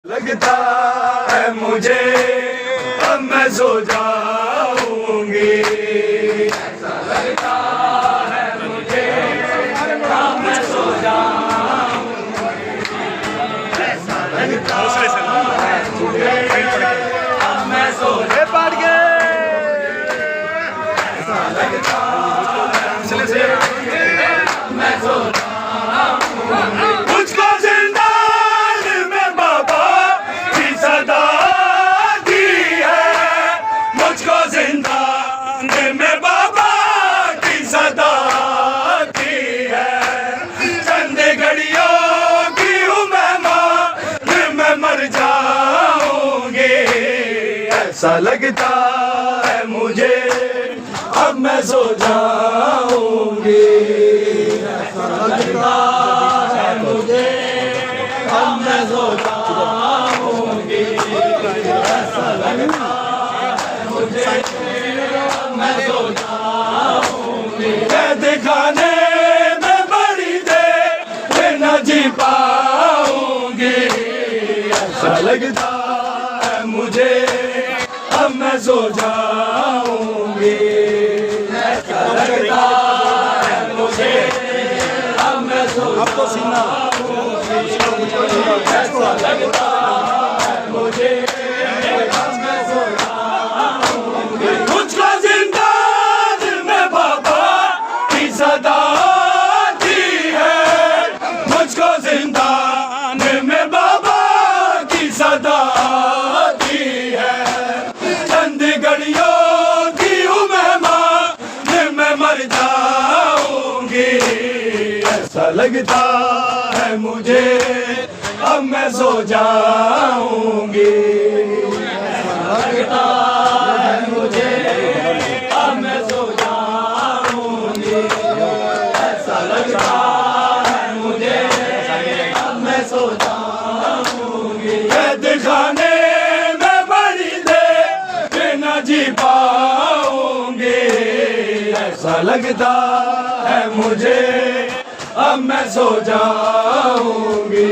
लगता है मुझे अब मैं सो जाऊंगी, ऐसा लगता है मुझे अब मैं सो जाऊंगी, ऐसा लगता है मुझे अब मैं सो जाऊंगी, ऐसा लगता है मुझे अब मैं सो जाऊंगी। मुझको जिंदान में बाबा की सदा दी है, मुझको जिंदान में बाबा की सदा दी है, चंद घड़ियों की हूँ मैं मर जाऊंगी, ऐसा लगता है मुझे अब मैं सो जाऊंगी, ऐसा लगता है मुझे अब मैं सो जाऊंगी, ऐसा लगता है मुझे अब मैं सो जाऊंगी। कैद खाने में बड़ी देर न जी पाऊंगी, ऐसा लगता है मुझे अब मैं सो जाऊंगी, ऐसा लगता है मुझे अब मैं सो जाऊंगी, ऐसा लगता है मुझे अब मैं सो जाऊंगी। मुझको जिंदान में बाबा की सदा दी है, मुझको जिंदान में बाबा की सदा दी है, चंद घड़ियों की हूँ मैं मर जाऊंगी, ऐसा लगता है मुझे अब मैं सो जाऊंगी, ऐसा लगता है मुझे अब मैं सो जाऊंगी, ऐसा लगता है मुझे अब मैं सो जाऊंगी। कैद खाने में बड़ी देर न जी पाऊंगी, ऐसा लगता है मुझे अब मैं सो जाऊंगी,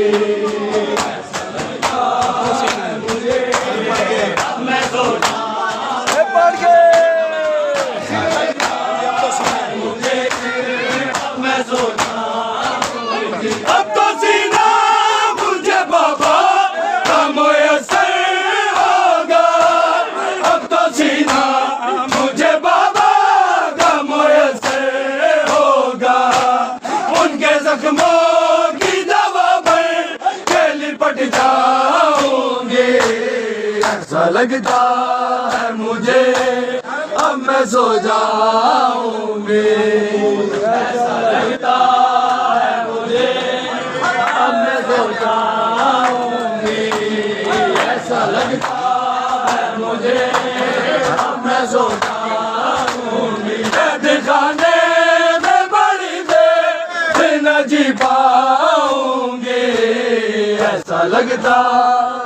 ऐसा लगता है मुझे अब मैं सो जाऊंगी, ऐसा लगता है मुझे अब मैं सो जाऊंगी। अब तो सीना मुझे बाबा का मुयस्सर होगा, अब तो सीना मुझे बाबा का मुयस्सर होगा, उनके जख्मों की दवा पर के लिपट जाऊंगी, ऐसा लगता है मुझे अब मैं सो जाऊंगी, ऐसा लगता है मुझे अब मैं सो जाऊंगी, ऐसा लगता है मुझे अब मैं सो जाऊंगी। कैद खाने में बड़ी देर न जी पाऊंगी, ऐसा लगता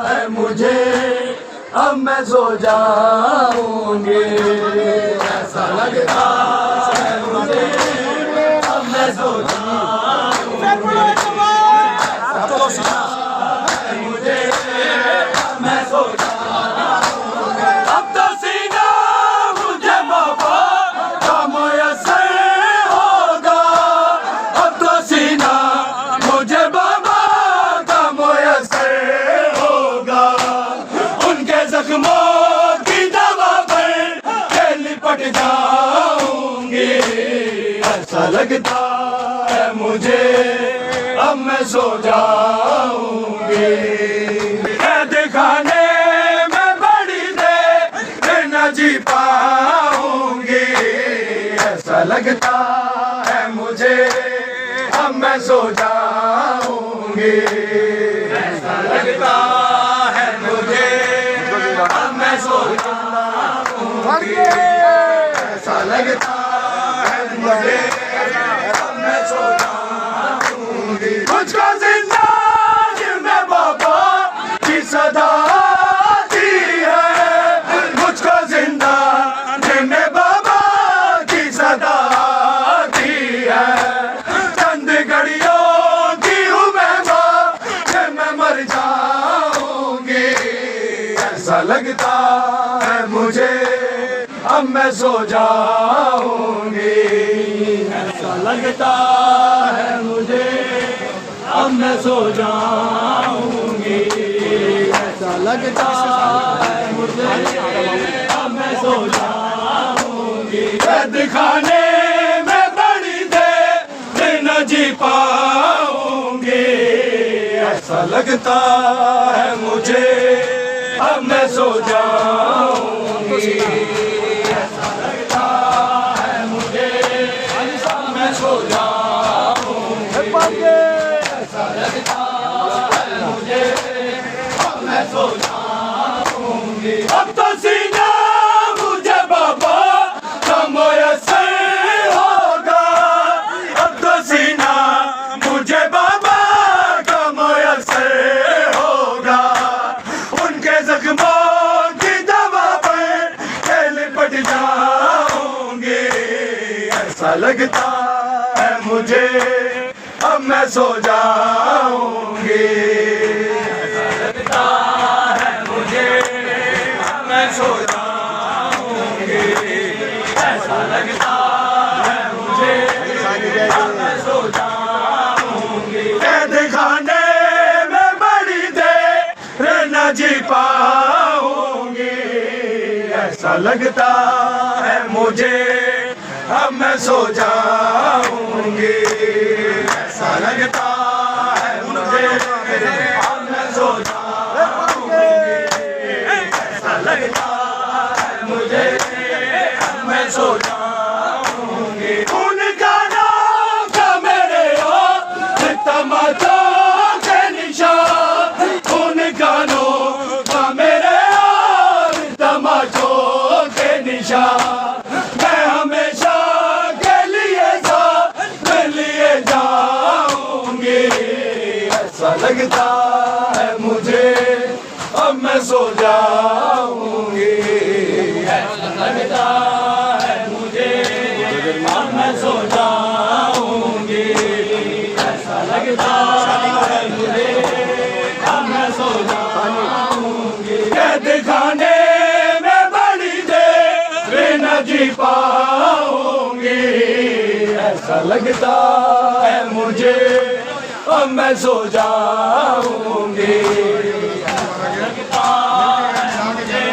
है मुझे अब मैं सो जाऊंगी, ऐसा लगता है मुझे अब मैं सो जाऊंगी, ऐसा लगता है मुझे अब मैं सो जाऊंगी। अब तो सीना मुझे बाबा का मुयस्सर होगा, अब तो सीना मुझे बाबा का मुयस्सर होगा, उनके जख्मों की दवा पर के लिपट जाऊंगी, ऐसा लगता है मुझे अब मैं सो जाऊंगी। कैद खाने में बड़ी देर न जी पाऊंगी, ऐसा लगता है मुझे अब मैं सो जाऊंगी, ऐसा लगता है मुझे अब मैं सो जाऊंगी, ऐसा लगता है मुझे अब मैं सो जाऊंगी। मुझको जिंदान में बाबा की सदा दी है, मुझको जिंदान में बाबा की सदा दी है, चंद घड़ियों की हूँ मैं मर जाऊंगी, ऐसा लगता है मुझे अब मैं सो जाऊंगी, ऐसा लगता है मुझे अब मैं सो जाऊंगी, ऐसा लगता है मुझे अब मैं सो जाऊंगी। कैद खाने में बड़ी देर न जी पाऊंगी, ऐसा लगता है मुझे अब मैं सो जाऊंगी, ऐसा लगता है मुझे अब मैं सो जाऊंगी, ऐसा लगता है मुझे अब मैं सो जाऊंगी। अब तो सीना मुझे बाबा का मुयस्सर होगा, अब तो सीना मुझे बाबा का मुयस्सर होगा, उनके जख्मों की दवा पर लिपट जाऊंगी, ऐसा लगता है मुझे अब मैं सो जाऊंगी, ऐसा लगता है मुझे अब मैं सो जाऊंगी, ऐसा लगता है मुझे अब मैं सो जाऊंगी। कैद खाने में बड़ी देर न जी पाऊंगी, ऐसा लगता है मुझे अब मैं सो जाऊंगी, ऐसा लगता है मुझे अब मैं सो जाऊंगी, ऐसा लगता है मुझे अब मैं सो जाऊंगी। उनका नाम था मेरे और तमाचों के निशान, उनका नाम था मेरे और तमाचों के निशान, मैं हमेशा के लिए जाऊंगी, ऐसा लगता है मुझे अब मैं सो जाऊंगी, ऐसा लगता है मुझे अब मैं सो जाऊंगी, ऐसा लगता है मुझे अब मैं सो जाऊंगी। कैद खाने में बड़ी देर न जी पाऊंगी, ऐसा लगता है मुझे अब मैं सो जाऊंगी, ऐसा लगता है मुझे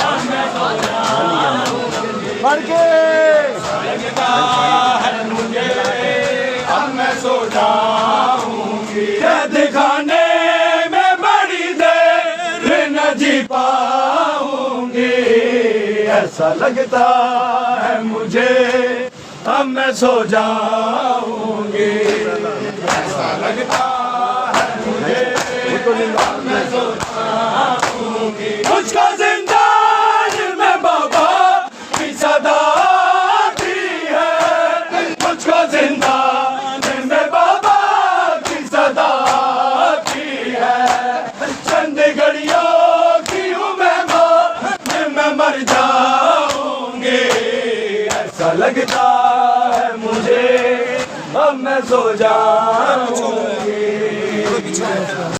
अब मैं सो जाऊंगी, ऐसा लगता है मुझे अब मैं सो जाऊंगी। कैद खाने में बड़ी देर न जी पाऊंगी, ऐसा लगता है मुझे अब मैं सो जाऊंगी, ऐसा लगता है मुझे अब मैं सो जाऊंगी। मुझको जिंदान में बाबा की सदा आती है, मुझको जिंदान में बाबा की सदा आती है, चंद घड़ियों की हूँ मैं मर जाऊंगी, ऐसा लगता है मुझे अब मैं सो जाऊंगी।